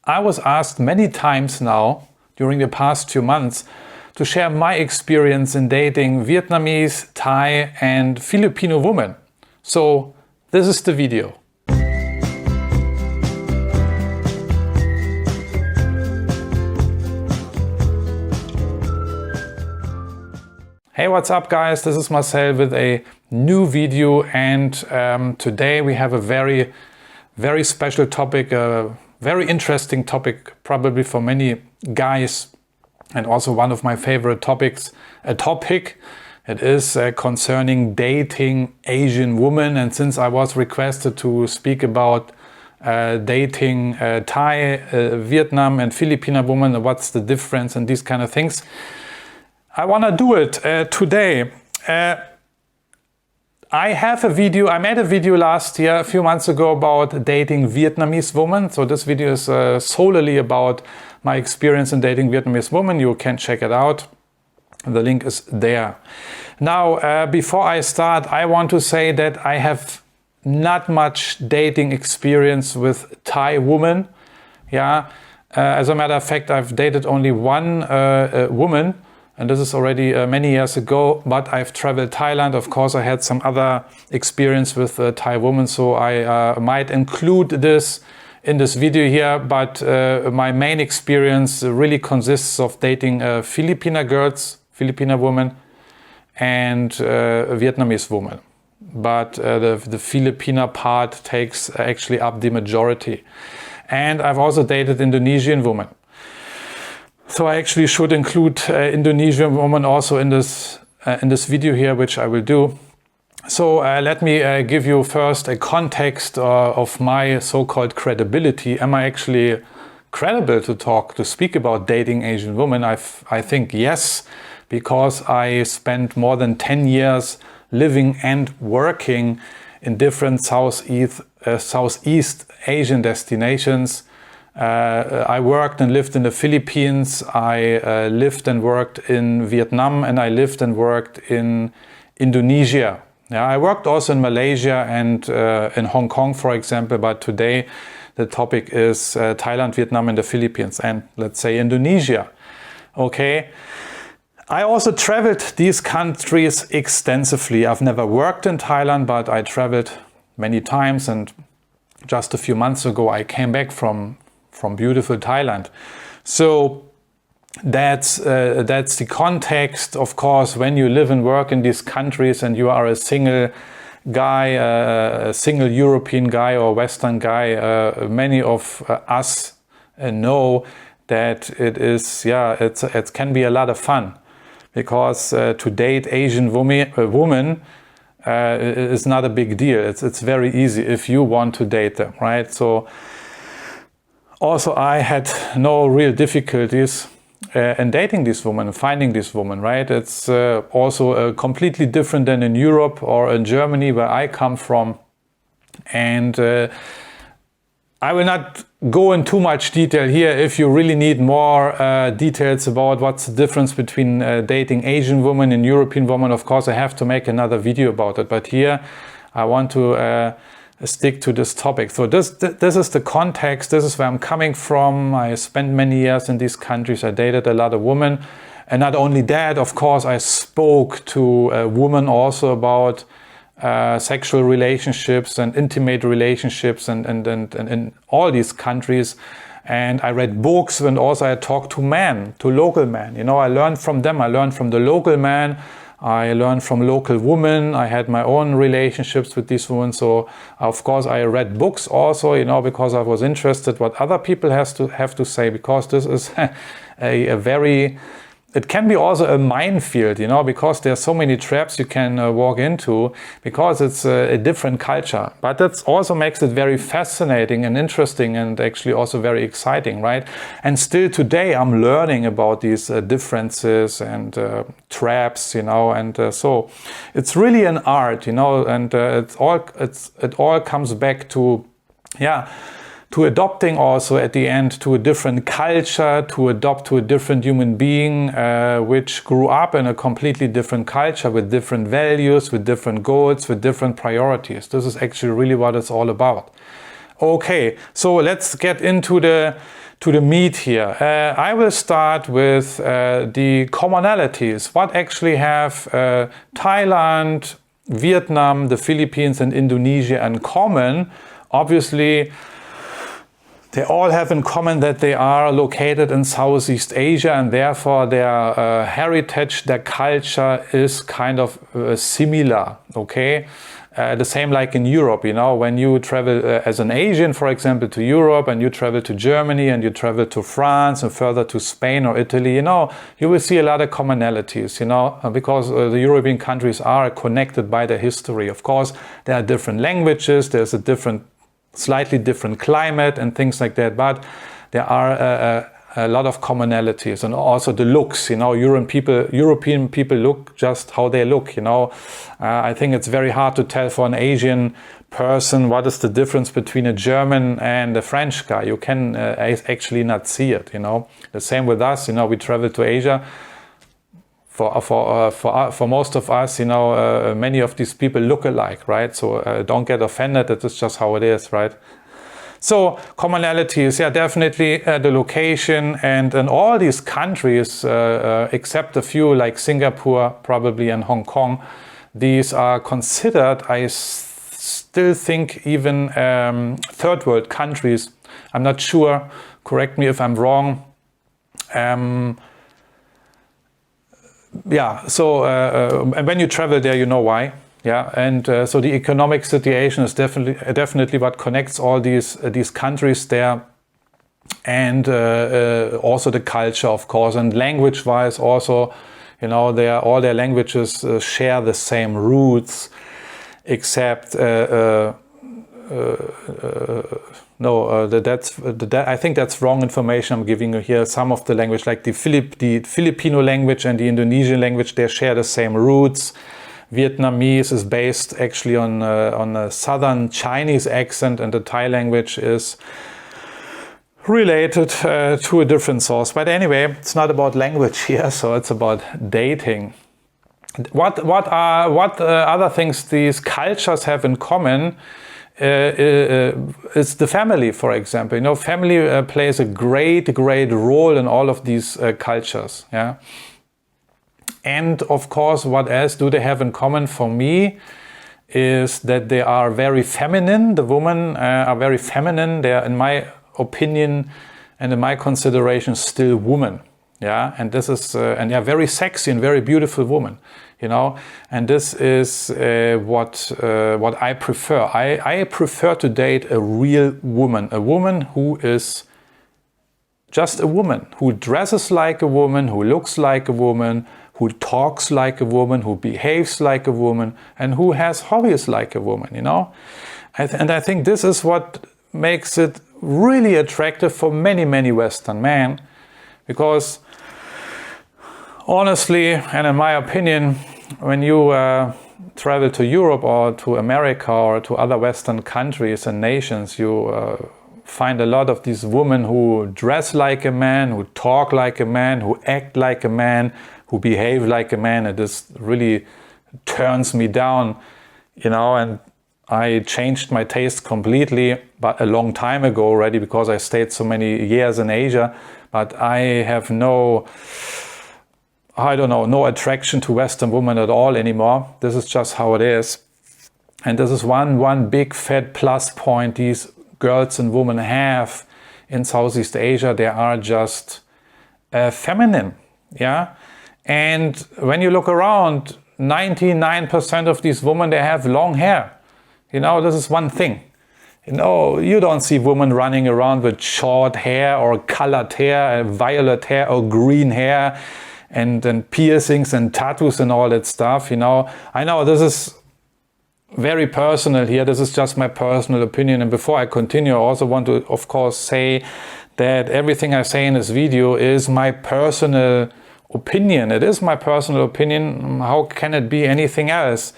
I was asked many times now during the past 2 months to share my experience in dating Vietnamese, Thai and Filipino women. So this is the video. Hey, what's up guys? This is Marcel with a new video, and today we have a very special topic, a very interesting topic probably for many guys, and also one of my favorite topics. It is concerning dating Asian women, and since I was requested to speak about dating Thai, Vietnam and Filipino women, what's the difference and these kind of things, I want to do it today. I made a video last year, a few months ago, about dating Vietnamese women. So this video is solely about my experience in dating Vietnamese women. You can check it out. The link is there. Now, before I start, I want to say that I have not much dating experience with Thai women. Yeah. As a matter of fact, I've dated only one woman. And this is already many years ago, but I've traveled Thailand. Of course, I had some other experience with Thai women, so I might include this in this video here. But my main experience really consists of dating Filipina girls, Filipina women, and Vietnamese women. But the Filipina part takes actually up the majority. And I've also dated Indonesian women. So I actually should include Indonesian women also in this video here, which I will do. So let me give you first a context of my so-called credibility. Am I actually credible to speak about dating Asian women? I think yes, because I spent more than 10 years living and working in different Southeast Asian destinations. I worked and lived in the Philippines, I lived and worked in Vietnam, and I lived and worked in Indonesia. Yeah, I worked also in Malaysia and in Hong Kong, for example, but today the topic is Thailand, Vietnam and the Philippines, and let's say Indonesia. Okay. I also traveled these countries extensively. I've never worked in Thailand, but I traveled many times, and just a few months ago I came back from beautiful Thailand. So that's the context. Of course, when you live and work in these countries and you are a single guy, a single European guy or Western guy, many of us know that it can be a lot of fun, because to date Asian woman is not a big deal. It's very easy if you want to date them, right? So also, I had no real difficulties in dating this woman, finding this woman, right? It's also completely different than in Europe or in Germany, where I come from. And I will not go in too much detail here. If you really need more details about what's the difference between dating Asian women and European women, of course, I have to make another video about it. But here, I want to stick to this topic. So this is the context. This is where I'm coming from. I spent many years in these countries. I dated a lot of women, and not only that, of course, I spoke to women also about sexual relationships and intimate relationships and in all these countries. And I read books, and also I talked to men, to local men. You know, I learned from them. I learned from the local man. I learned from local women. I had my own relationships with these women. So, of course, I read books also, you know, because I was interested what other people have to say, because this is it can be also a minefield, you know, because there's so many traps you can walk into, because it's a different culture. But that also makes it very fascinating and interesting, and actually also very exciting, right? And still today I'm learning about these differences and traps, you know, and so it's really an art, you know, and it all comes back to, to adopting also at the end to a different culture, to adopt to a different human being which grew up in a completely different culture with different values, with different goals, with different priorities. This is actually really what it's all about. Okay, so let's get into the meat here. I will start with the commonalities. What actually have Thailand, Vietnam, the Philippines and Indonesia in common? Obviously, they all have in common that they are located in Southeast Asia, and therefore their heritage, their culture is kind of similar, okay? The same like in Europe, you know, when you travel as an Asian, for example, to Europe, and you travel to Germany and you travel to France and further to Spain or Italy, you know, you will see a lot of commonalities, you know, because the European countries are connected by their history. Of course, there are different languages, there's a slightly different climate and things like that, but there are a lot of commonalities, and also the looks, you know, European people look just how they look, you know. I think it's very hard to tell for an Asian person what is the difference between a German and a French guy. You can actually not see it, you know. The same with us, you know, we travel to Asia. For most of us, you know, many of these people look alike, right? So don't get offended, that is just how it is, right? So commonalities, yeah, definitely the location, and in all these countries, except a few like Singapore probably and Hong Kong, these are considered, I still think, even third world countries. I'm not sure, correct me if I'm wrong. Yeah, so and when you travel there, you know why. Yeah, and so the economic situation is definitely what connects all these countries there, and also the culture, of course, and language-wise also, you know, all their languages share the same roots, except I think that's wrong information I'm giving you here. Some of the language, like the Filipino language and the Indonesian language, they share the same roots. Vietnamese is based actually on a southern Chinese accent, and the Thai language is related to a different source. But anyway, it's not about language here, so it's about dating. What other things these cultures have in common is the family, for example. You know, family plays a great role in all of these cultures. Yeah. And of course, what else do they have in common for me is that they are very feminine. The women are very feminine. They are, in my opinion and in my consideration, still women. Yeah, and this is and they are very sexy and very beautiful women. You know, and this is what I prefer. I prefer to date a real woman, a woman who is just a woman, who dresses like a woman, who looks like a woman, who talks like a woman, who behaves like a woman, and who has hobbies like a woman, you know? And I think this is what makes it really attractive for many Western men, because honestly, and in my opinion, when you travel to Europe or to America or to other Western countries and nations, you find a lot of these women who dress like a man, who talk like a man, who act like a man, who behave like a man. And this really turns me down, you know, and I changed my taste completely, but a long time ago already, because I stayed so many years in Asia. But I have no attraction to Western women at all anymore. This is just how it is. And this is one big fat plus point these girls and women have in Southeast Asia. They are just feminine, yeah? And when you look around, 99% of these women, they have long hair. You know, this is one thing. You know, you don't see women running around with short hair or colored hair, violet hair or green hair, and piercings and tattoos and all that stuff, you know. I know this is very personal here. This is just my personal opinion. And before I continue, I also want to, of course, say that everything I say in this video is my personal opinion. It is my personal opinion. How can it be anything else?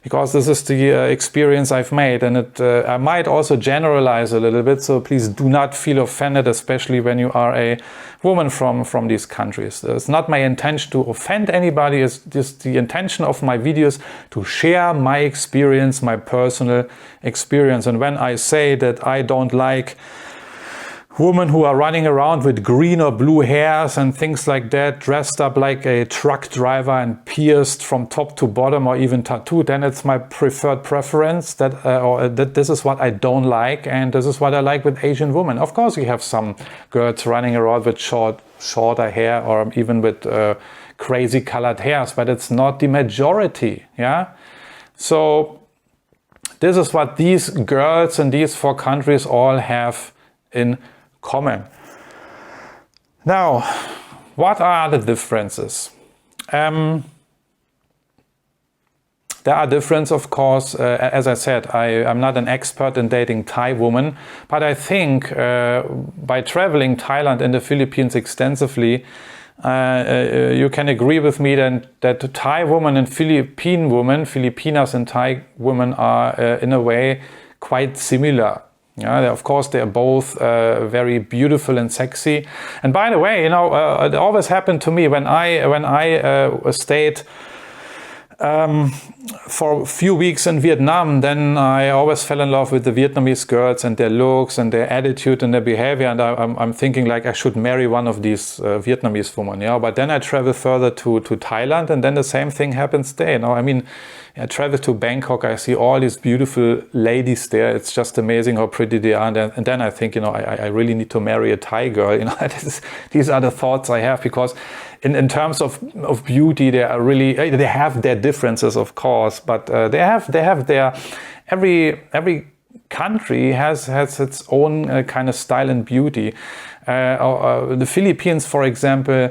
because this is the experience I've made, and I might also generalize a little bit, so please do not feel offended, especially when you are a woman from these countries. It's not my intention to offend anybody. It's just the intention of my videos to share my experience, my personal experience. And when I say that I don't like women who are running around with green or blue hairs and things like that, dressed up like a truck driver and pierced from top to bottom or even tattooed, then it's my preferred preference that this is what I don't like, and this is what I like with Asian women. Of course, you have some girls running around with shorter hair or even with crazy colored hairs, but it's not the majority. Yeah. So this is what these girls in these 4 countries all have in common. Now, what are the differences? There are differences, of course. As I said, I'm not an expert in dating Thai women, but I think by traveling Thailand and the Philippines extensively, you can agree with me that Thai women and Philippine women, Filipinas and Thai women are in a way quite similar. Yeah, of course, they're both very beautiful and sexy. And by the way, you know, it always happened to me when I stayed for a few weeks in Vietnam, then I always fell in love with the Vietnamese girls and their looks and their attitude and their behavior. And I'm thinking like I should marry one of these Vietnamese women. Yeah, but then I travel further to Thailand, and then the same thing happens there. You know, I mean, I travel to Bangkok, I see all these beautiful ladies there. It's just amazing how pretty they are. And then I think, you know, I really need to marry a Thai girl. You know, these are the thoughts I have, because in terms of beauty, they are really, they have their differences, of course, but they have their, every country has its own kind of style and beauty. The Philippines, for example,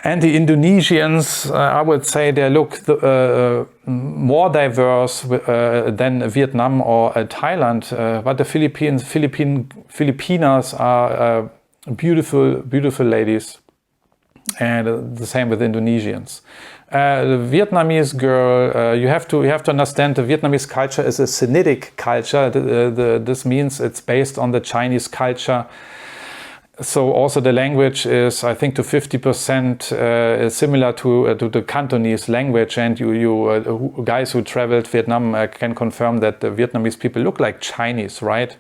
and the Indonesians, I would say they look more diverse than Vietnam or Thailand. But the Filipinas are beautiful ladies, and the same with Indonesians. The Vietnamese girl, you have to understand, the Vietnamese culture is a Sinitic culture. This means it's based on the Chinese culture. So also the language is, I think, to 50% similar to the Cantonese language. And you guys who traveled Vietnam can confirm that the Vietnamese people look like Chinese, right?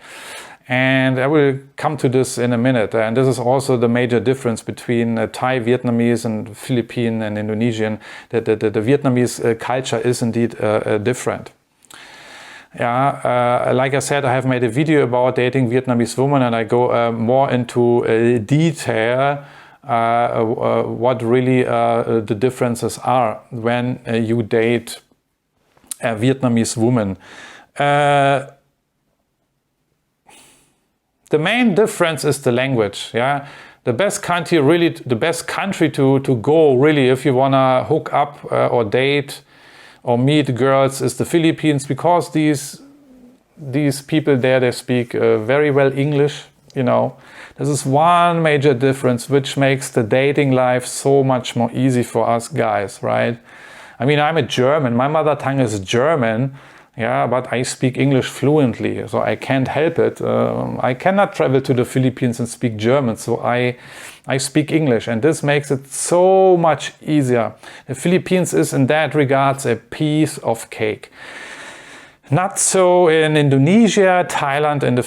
And I will come to this in a minute. And this is also the major difference between Thai, Vietnamese, and Philippine and Indonesian. That the Vietnamese culture is indeed different. Yeah, like I said, I have made a video about dating Vietnamese women, and I go more into detail what really the differences are when you date a Vietnamese woman. The main difference is the language. Yeah, the best country to go really if you wanna hook up or date or meet girls is the Philippines, because these people there, they speak very well English. You know, this is one major difference which makes the dating life so much more easy for us guys, right? I mean, I'm a German, my mother tongue is German, yeah, but I speak English fluently, so I can't help it. I cannot travel to the Philippines and speak German, so I speak English, and this makes it so much easier. The Philippines is in that regards a piece of cake. Not so in Indonesia, Thailand, and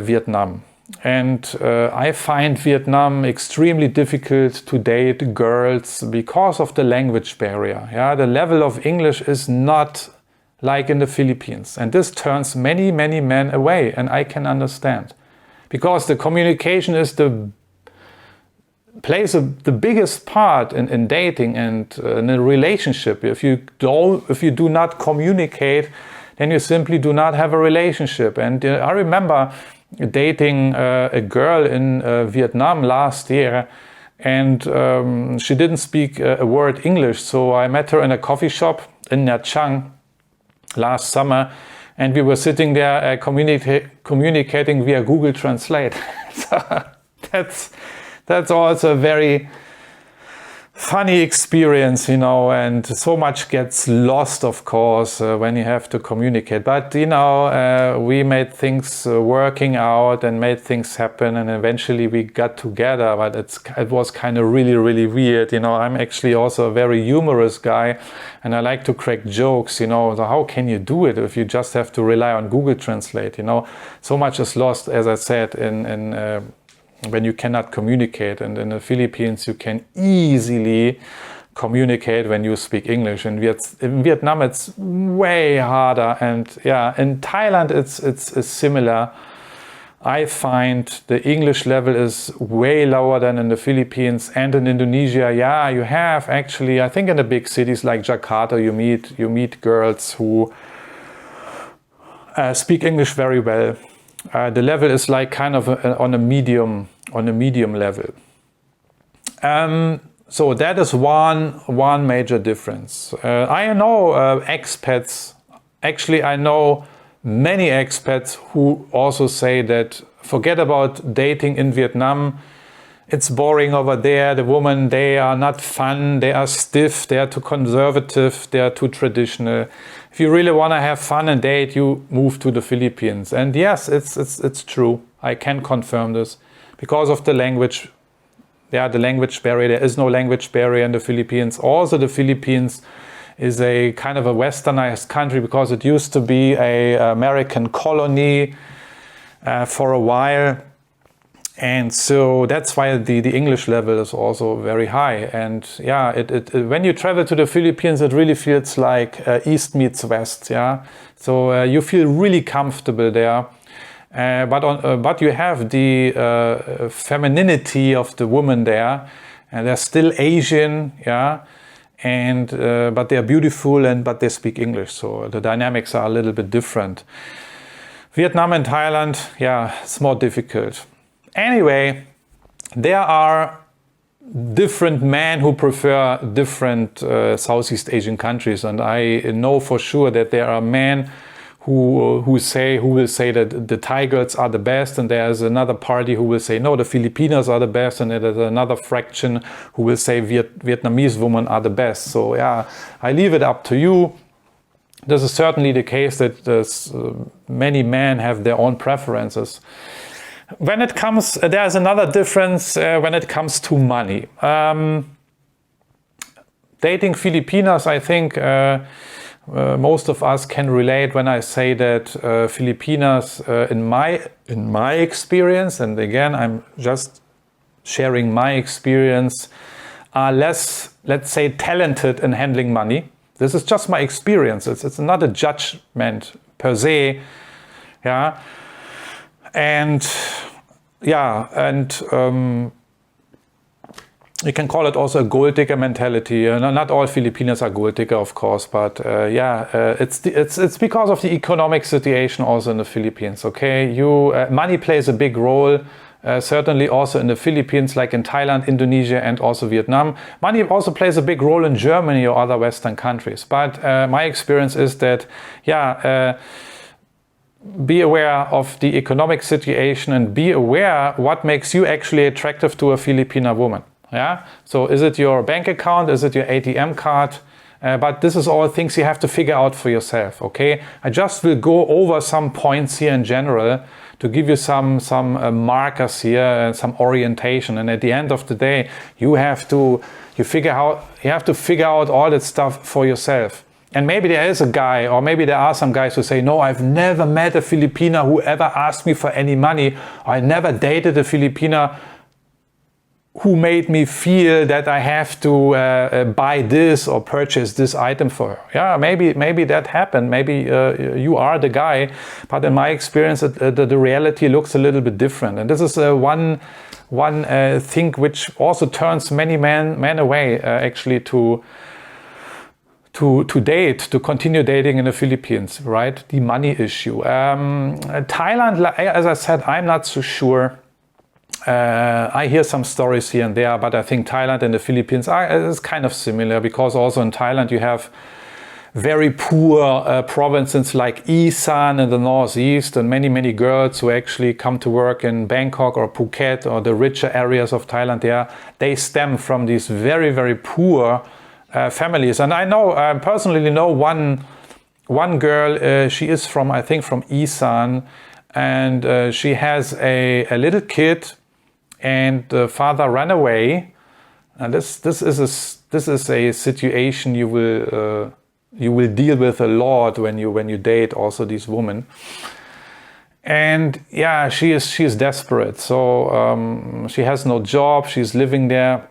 Vietnam. And I find Vietnam extremely difficult to date girls because of the language barrier. Yeah, the level of English is not like in the Philippines, and this turns many men away, and I can understand, because the communication is plays the biggest part in dating and in a relationship. If you do not communicate, then you simply do not have a relationship. And I remember dating a girl in Vietnam last year, and she didn't speak a word English, so I met her in a coffee shop in Nha Trang last summer, and we were sitting there communicating via Google Translate. So that's also a very funny experience, you know, and so much gets lost, of course, when you have to communicate. But, you know, we made things working out and made things happen, and eventually we got together. But it was kind of really, really weird. You know, I'm actually also a very humorous guy, and I like to crack jokes, you know. So how can you do it if you just have to rely on Google Translate, you know? So much is lost, as I said, when you cannot communicate. And in the Philippines you can easily communicate when you speak English. In Vietnam it's way harder, and yeah, in Thailand it's similar. I find the English level is way lower than in the Philippines. And in Indonesia, yeah, you have actually, I think in the big cities like Jakarta, you meet girls who speak English very well. The level is like kind of on a medium level. So that is one major difference. I know expats. Actually, I know many expats who also say that forget about dating in Vietnam. It's boring over there. The women, they are not fun. They are stiff. They are too conservative. They are too traditional. If you really want to have fun and date, you move to the Philippines. And yes, it's true. I can confirm this because of the language. Yeah, the language barrier. There is no language barrier in the Philippines. Also, the Philippines is a kind of a westernized country because it used to be an American colony for a while. And so that's why the English level is also very high. And yeah, when you travel to the Philippines, it really feels like East meets West. Yeah, so you feel really comfortable there. But you have the femininity of the woman there, and they're still Asian. Yeah, and but they're beautiful but they speak English. So the dynamics are a little bit different. Vietnam and Thailand, yeah, it's more difficult. Anyway, there are different men who prefer different Southeast Asian countries, and I know for sure that there are men who will say that the Thai girls are the best, and there's another party who will say no, the Filipinas are the best, and there's another fraction who will say Vietnamese women are the best. So yeah, I leave it up to you. This is certainly the case that many men have their own preferences. When it comes, there's another difference when it comes to money. Dating Filipinas, I think most of us can relate when I say that Filipinas, in my experience, and again, I'm just sharing my experience, are less, let's say, talented in handling money. This is just my experience. It's not a judgment per se. Yeah. And yeah, and you can call it also a gold digger mentality. Not all Filipinos are gold digger, of course, but it's because of the economic situation also in the Philippines. Okay, money plays a big role. Certainly also in the Philippines, like in Thailand, Indonesia, and also Vietnam. Money also plays a big role in Germany or other Western countries. But my experience is that, be aware of the economic situation and be aware what makes you actually attractive to a Filipina woman. Yeah. So is it your bank account? Is it your ATM card? But this is all things you have to figure out for yourself. Okay. I just will go over some points here in general to give you some markers here and some orientation. And at the end of the day, you have to figure out all that stuff for yourself. And maybe there is a guy, or maybe there are some guys who say, no, I've never met a Filipina who ever asked me for any money. Or I never dated a Filipina who made me feel that I have to buy this or purchase this item for her. Yeah, maybe that happened. Maybe you are the guy. But in my experience, the reality looks a little bit different. And this is one thing which also turns many men away actually to continue dating in the Philippines, right? The money issue. Thailand, as I said, I'm not so sure. I hear some stories here and there, but I think Thailand and the Philippines is kind of similar because also in Thailand you have very poor provinces like Isan in the northeast, and many girls who actually come to work in Bangkok or Phuket or the richer areas of Thailand there, they stem from these very poor families. And I personally know one girl, she is from, I think, from Isan, and she has a little kid, and the father ran away. And this is a situation you will deal with a lot when you date also these women. And yeah, she is desperate. So she has no job. She's living there,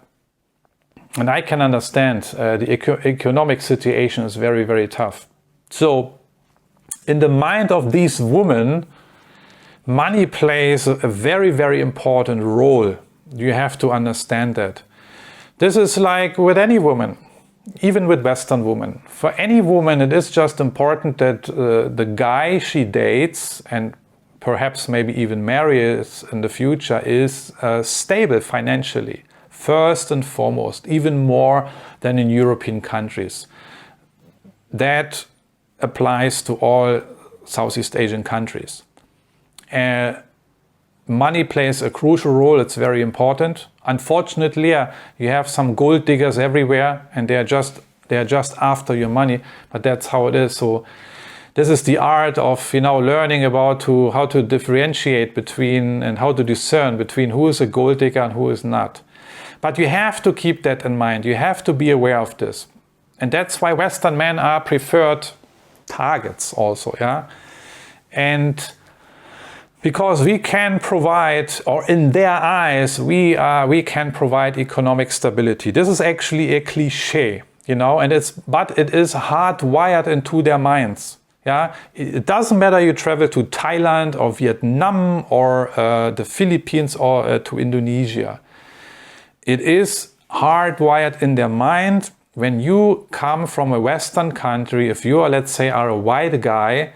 and I can understand the economic situation is very tough. So in the mind of these women, money plays a very important role. You have to understand that. This is like with any woman, even with Western women. For any woman, it is just important that the guy she dates and perhaps maybe even marries in the future is stable financially, first and foremost, even more than in European countries. That applies to all Southeast Asian countries. Money plays a crucial role. It's very important. Unfortunately, you have some gold diggers everywhere, and they are just after your money. But that's how it is. So this is the art of learning about how to differentiate between and how to discern between who is a gold digger and who is not. But you have to keep that in mind. You have to be aware of this, and that's why Western men are preferred targets also. And because we can provide, or in their eyes, we can provide economic stability. This is actually a cliche, but it is hardwired into their minds. It doesn't matter you travel to Thailand or Vietnam or the Philippines or to Indonesia. It is hardwired in their mind. When you come from a Western country, if you are, let's say, a white guy,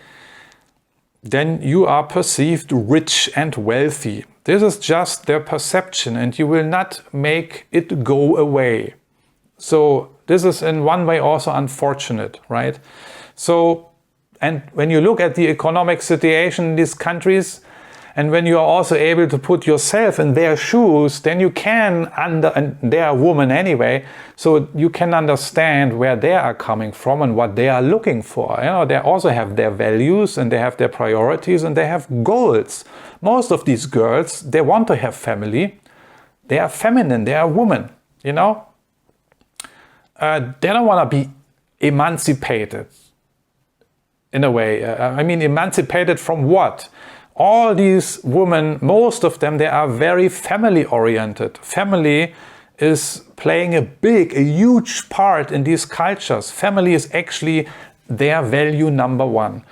then you are perceived rich and wealthy. This is just their perception, and you will not make it go away. So this is in one way also unfortunate, right? So, and when you look at the economic situation in these countries, and when you are also able to put yourself in their shoes, then you can, and they are women anyway, so you can understand where they are coming from and what they are looking for. They also have their values, and they have their priorities, and they have goals. Most of these girls, they want to have family. They are feminine, they are women, They don't want to be emancipated in a way. Emancipated from what? All these women, most of them, they are very family oriented. Family is playing a huge part in these cultures. Family is actually their value number one.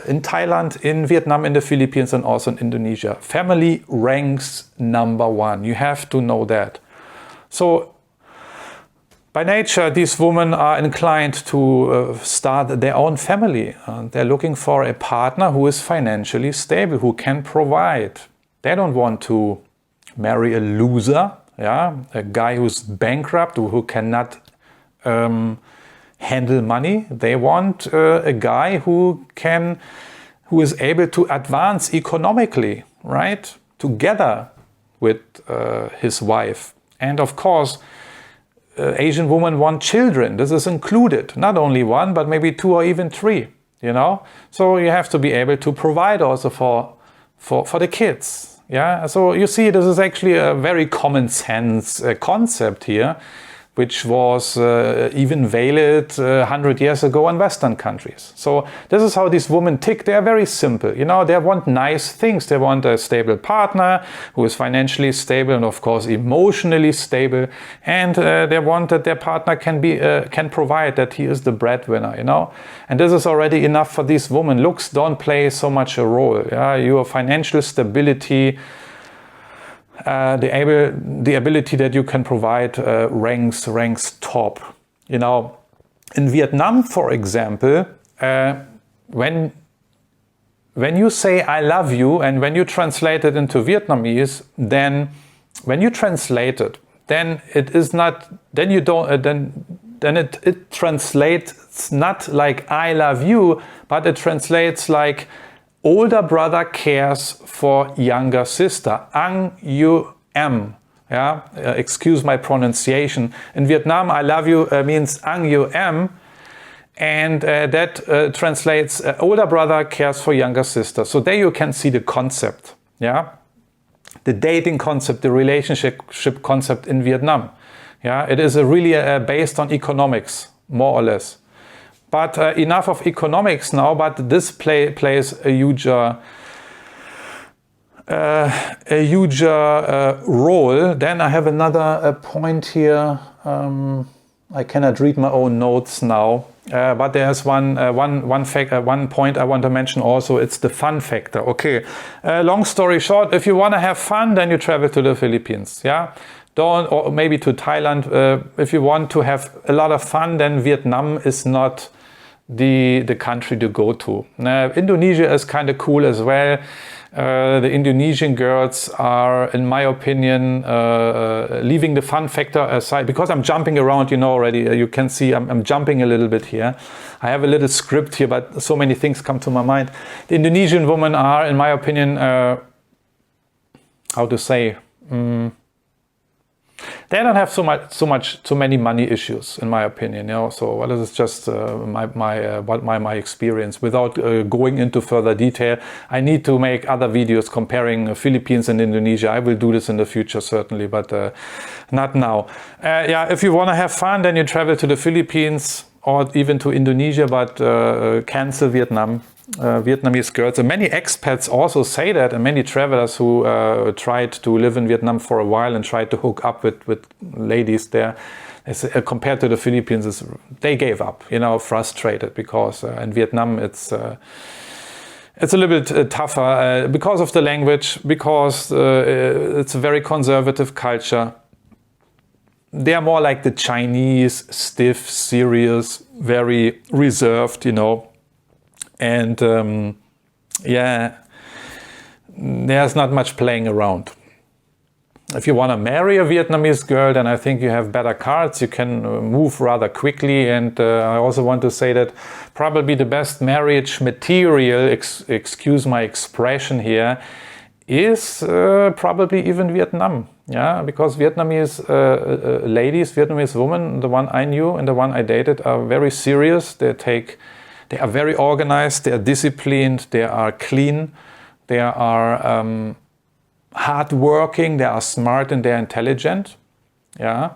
In Thailand, in Vietnam, in the Philippines, and also in Indonesia, family ranks number one. You have to know that. So by nature, these women are inclined to start their own family. They're looking for a partner who is financially stable, who can provide. They don't want to marry a loser, a guy who's bankrupt, who cannot handle money. They want a guy who is able to advance economically, right? Together with his wife. And of course, Asian women want children. This is included. Not only one, but maybe 2 or even 3, So you have to be able to provide also for the kids. So you see, this is actually a very common sense concept here, which was even valid 100 years ago in Western countries. So this is how these women tick. They are very simple. They want nice things. They want a stable partner who is financially stable and, of course, emotionally stable. And they want that their partner can provide, that he is the breadwinner. And this is already enough for these women. Looks don't play so much a role. Your financial stability, the ability that you can provide ranks top. In Vietnam, for example, when you say "I love you" and when you translate it into Vietnamese, then when you translate it, then it is not. Then you don't. Then then it translates not like I love you, but it translates like older brother cares for younger sister. Ang you am. Yeah, excuse my pronunciation. In Vietnam, I love you means Ang you am. And that translates older brother cares for younger sister. So there you can see the concept, yeah, the dating concept, the relationship concept in Vietnam. Yeah, it is really based on economics, more or less. But enough of economics now. But this plays a huge role. Then I have another point here. I cannot read my own notes now. But there's one point I want to mention also. It's the fun factor. Okay, long story short, if you want to have fun, then you travel to the Philippines. Yeah, or maybe to Thailand. If you want to have a lot of fun, then Vietnam is not the country to go to. Indonesia is kind of cool as well. The Indonesian girls are, in my opinion, leaving the fun factor aside, because I'm jumping around, you know already, you can see I'm jumping a little bit here. I have a little script here, but so many things come to my mind. The Indonesian women are, in my opinion, how to say, they don't have so many money issues, in my opinion. You know, so well, this is just my experience. Without going into further detail, I need to make other videos comparing Philippines and Indonesia. I will do this in the future certainly, but not now. Yeah, if you want to have fun, then you travel to the Philippines or even to Indonesia, but cancel Vietnam. Vietnamese girls, and many expats also say that, and many travelers who tried to live in Vietnam for a while and tried to hook up with ladies there, compared to the Philippines, they gave up, you know, frustrated, because in Vietnam it's a little bit tougher because of the language, because it's a very conservative culture. They are more like the Chinese, stiff, serious, very reserved, you know. And yeah, there's not much playing around. If you want to marry a Vietnamese girl, then I think you have better cards. You can move rather quickly. And I also want to say that probably the best marriage material, excuse my expression here, is probably even Vietnam. Yeah, because Vietnamese ladies, Vietnamese women, the one I knew and the one I dated, are very serious. They are very organized, they are disciplined, they are clean, they are hardworking, they are smart, and they are intelligent. Yeah.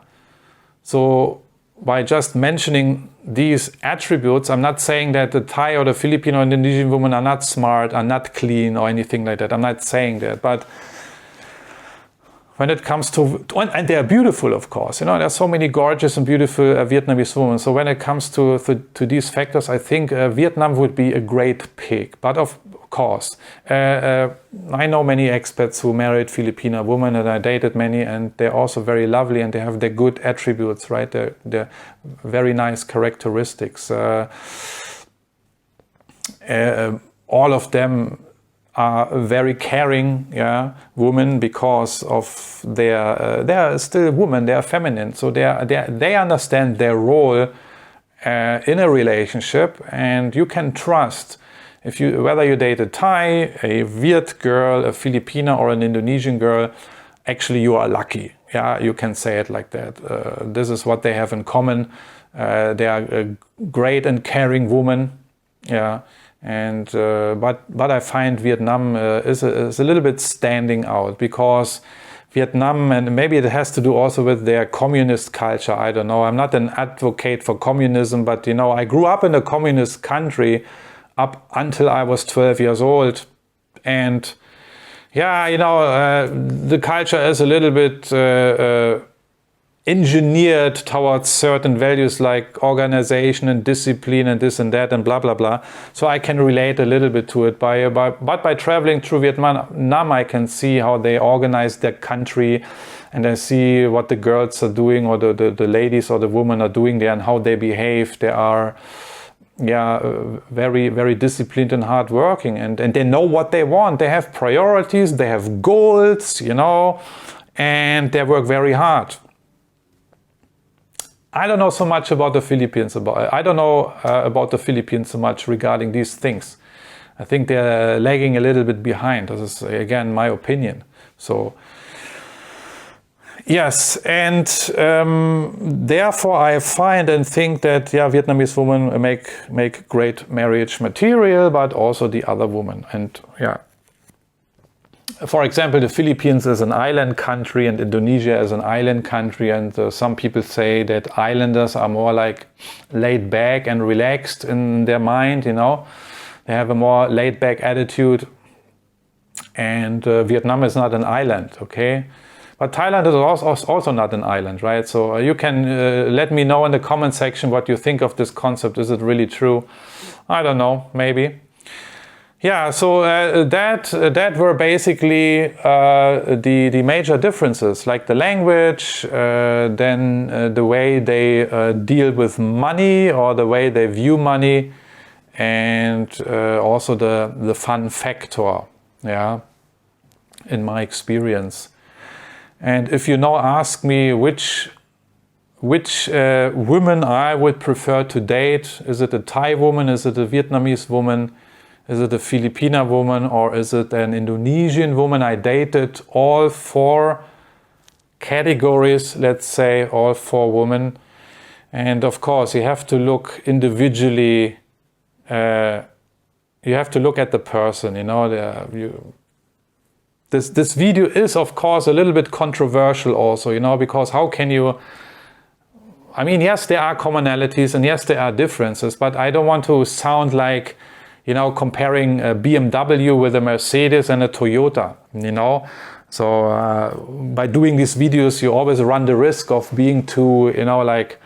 So by just mentioning these attributes, I'm not saying that the Thai or the Filipino or Indonesian women are not smart, are not clean or anything like that. I'm not saying that. But when it comes to, and they are beautiful, of course, you know, there are so many gorgeous and beautiful Vietnamese women. So when it comes to these factors, I think Vietnam would be a great pick. But of course, I know many expats who married Filipino women, and I dated many, and they're also very lovely, and they have their good attributes, right? They're very nice characteristics. All of them are very caring, yeah, women, because of they are still women, they are feminine, so they understand their role in a relationship, and you can trust, whether you date a Thai, a Viet girl, a Filipina, or an Indonesian girl, actually you are lucky. Yeah, you can say it like that. This is what they have in common. They are a great and caring woman. Yeah. And but I find Vietnam is a little bit standing out, because Vietnam, and maybe it has to do also with their communist culture, I don't know. I'm not an advocate for communism, but you know, I grew up in a communist country up until I was 12 years old, and yeah, you know, the culture is a little bit engineered towards certain values like organization and discipline and this and that and blah blah blah. So I can relate a little bit to it. But by traveling through Vietnam, I can see how they organize their country, and I see what the girls are doing, or the ladies or the women are doing there, and how they behave. They are, yeah, very, very disciplined and hardworking, and they know what they want. They have priorities, they have goals, you know, and they work very hard. I don't know so much about the Philippines. I don't know about the Philippines so much regarding these things. I think they're lagging a little bit behind. This is, again, my opinion. So, yes, and therefore I find and think that, yeah, Vietnamese women make great marriage material, but also the other women. And yeah, for example, the Philippines is an island country and Indonesia is an island country, and some people say that islanders are more like laid back and relaxed in their mind, you know. They have a more laid back attitude, and Vietnam is not an island, okay? But Thailand is also not an island, right? So you can let me know in the comment section what you think of this concept. Is it really true? I don't know, maybe. Yeah, so that were basically the major differences, like the language, then the way they deal with money or the way they view money, and also the fun factor, yeah, in my experience. And if you now ask me which women I would prefer to date, is it a Thai woman, is it a Vietnamese woman, is it a Filipina woman, or is it an Indonesian woman? I dated all 4 categories, let's say, all 4 women. And of course, you have to look individually. You have to look at the person, you know. This video is, of course, a little bit controversial also, you know, because how can you... I mean, yes, there are commonalities and yes, there are differences, but I don't want to sound like, you know, comparing a BMW with a Mercedes and a Toyota, you know. So by doing these videos, you always run the risk of being too, you know, like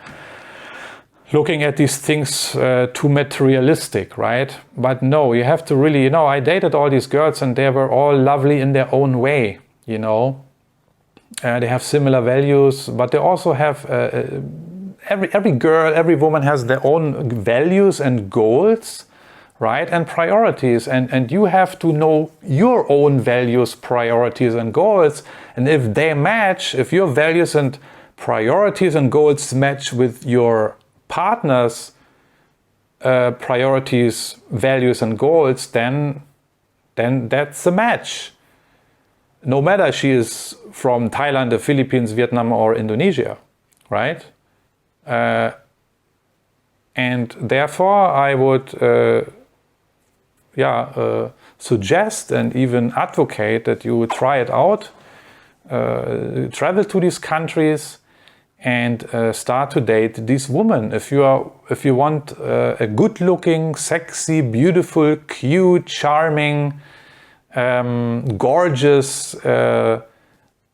looking at these things too materialistic, right? But no, you have to really, you know, I dated all these girls and they were all lovely in their own way, you know. They have similar values, but they also have, every girl, every woman has their own values and goals, right? And priorities. And you have to know your own values, priorities and goals. And if they match, if your values and priorities and goals match with your partner's priorities, values and goals, then that's a match. No matter she is from Thailand, the Philippines, Vietnam or Indonesia, right? And therefore I would suggest and even advocate that you try it out, travel to these countries and start to date these women. If you want a good-looking, sexy, beautiful, cute, charming, gorgeous,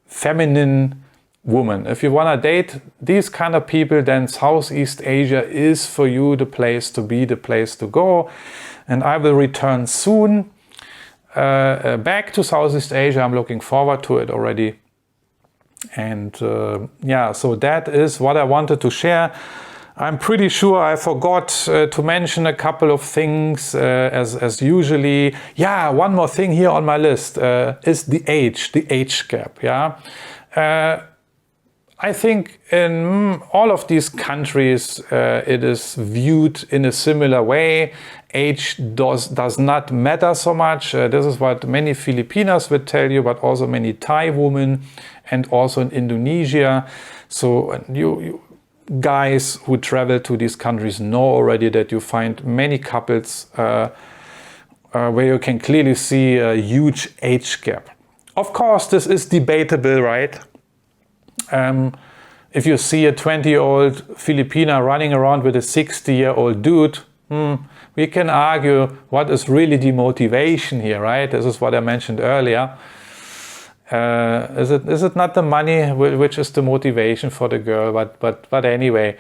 feminine woman. If you want to date these kind of people, then Southeast Asia is for you the place to be, the place to go. And I will return soon back to Southeast Asia. I'm looking forward to it already. And yeah, so that is what I wanted to share. I'm pretty sure I forgot to mention a couple of things as usually. Yeah, one more thing here on my list is the age gap. Yeah, I think in all of these countries it is viewed in a similar way. Age does not matter so much. This is what many Filipinas would tell you, but also many Thai women and also in Indonesia. So you guys who travel to these countries know already that you find many couples where you can clearly see a huge age gap. Of course, this is debatable, right? If you see a 20-year-old Filipina running around with a 60-year-old dude, we can argue what is really the motivation here, right? This is what I mentioned earlier. Is it not the money which is the motivation for the girl? But anyway,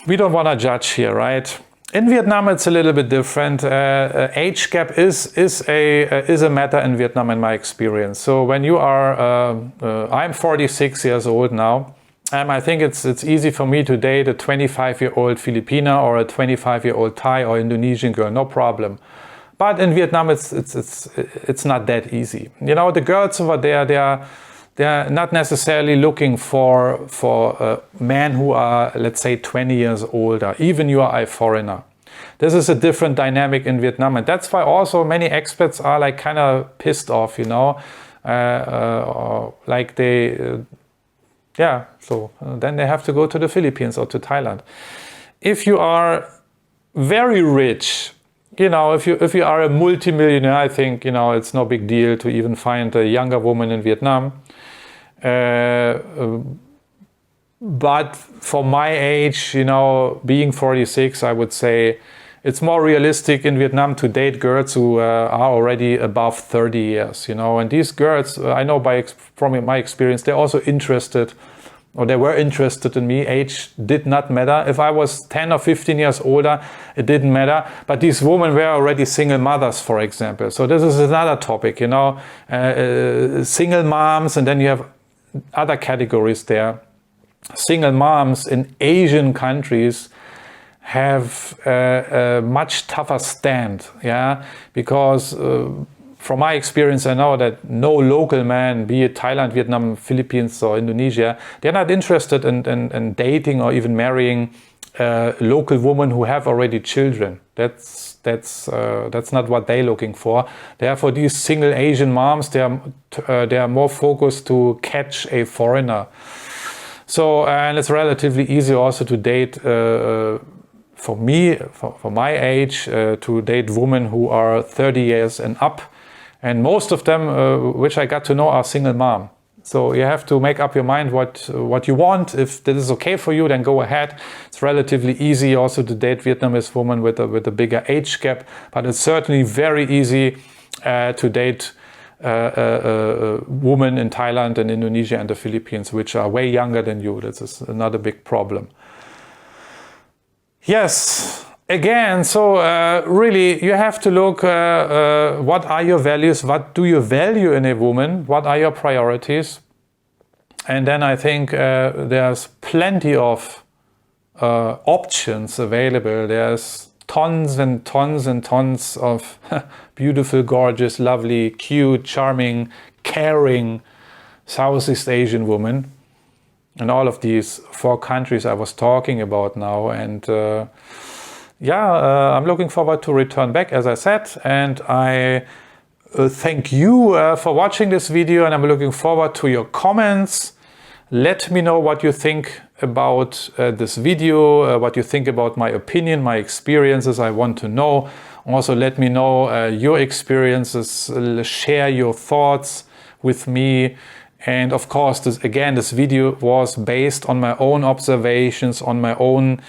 we don't want to judge here, right? In Vietnam, it's a little bit different. Age gap is a matter in Vietnam, in my experience. So when you are, I'm 46 years old now. I think it's easy for me to date a 25-year-old Filipina or a 25-year-old Thai or Indonesian girl, no problem. But in Vietnam, it's not that easy. You know, the girls over there, they're not necessarily looking for men who are, let's say, 20 years older, even you are a foreigner. This is a different dynamic in Vietnam, and that's why also many expats are like kind of pissed off, you know, like they, yeah. So then they have to go to the Philippines or to Thailand. If you are very rich, you know, if you are a multimillionaire, I think, you know, it's no big deal to even find a younger woman in Vietnam. But for my age, you know, being 46, I would say it's more realistic in Vietnam to date girls who are already above 30 years, you know. And these girls, I know from my experience, they're also interested, or they were interested in me. Age did not matter. If I was 10 or 15 years older, it didn't matter. But these women were already single mothers, for example. So this is another topic, you know, single moms, and then you have other categories there. Single moms in Asian countries have a much tougher stand, yeah, because from my experience, I know that no local man, be it Thailand, Vietnam, Philippines, or Indonesia, they're not interested in dating or even marrying local women who have already children. That's not what they're looking for. Therefore, these single Asian moms, they are more focused to catch a foreigner. So, and it's relatively easy also to date, for me, for my age, to date women who are 30 years and up. And most of them, which I got to know, are single mom. So you have to make up your mind what you want. If this is okay for you, then go ahead. It's relatively easy also to date Vietnamese women with a bigger age gap, but it's certainly very easy to date women in Thailand and Indonesia and the Philippines, which are way younger than you. This is another big problem. Yes, again, so really you have to look, what are your values, what do you value in a woman, what are your priorities? And then I think there's plenty of options available. There's tons and tons and tons of beautiful, gorgeous, lovely, cute, charming, caring Southeast Asian women in all of these 4 countries I was talking about now. And I'm looking forward to return back, as I said, and I thank you for watching this video, and I'm looking forward to your comments. Let me know what you think about this video, what you think about my opinion, my experiences. I want to know. Also, let me know your experiences, share your thoughts with me. And of course, this video was based on my own observations, on my own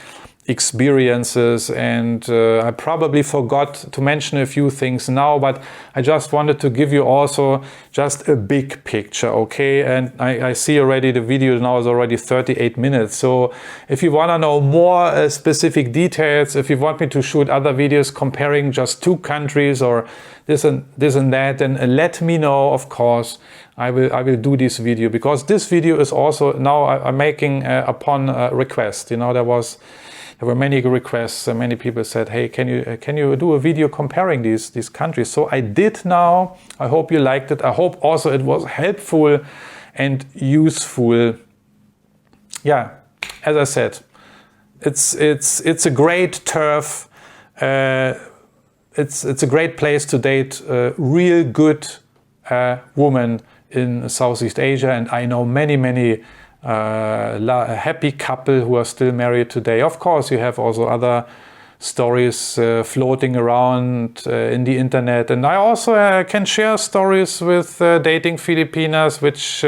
experiences, and I probably forgot to mention a few things now, but I just wanted to give you also just a big picture, okay? And I see already the video now is already 38 minutes. So if you want to know more specific details, if you want me to shoot other videos comparing just 2 countries or this and that, then let me know. Of course, I will do this video, because this video is also now I'm making upon request. You know, there were many requests. Many people said, "Hey, can you do a video comparing these countries?" So I did now. I hope you liked it. I hope also it was helpful and useful. Yeah, as I said, it's a great turf. It's a great place to date real good women in Southeast Asia, and I know many happy couple who are still married today. Of course, you have also other stories floating around in the internet, and I also can share stories with dating Filipinas which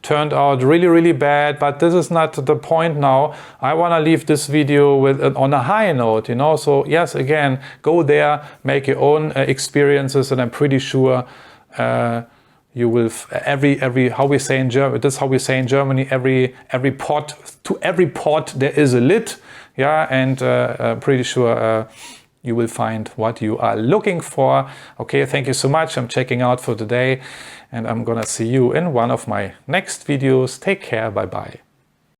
turned out really bad, but this is not the point now. I want to leave this video on a high note, you know. So yes, again, go there, make your own experiences, and I'm pretty sure you will every how we say in Germany. This is how we say in Germany. Every pot there is a lid. Yeah, and I'm pretty sure you will find what you are looking for. Okay, thank you so much. I'm checking out for today, and I'm gonna see you in one of my next videos. Take care. Bye bye.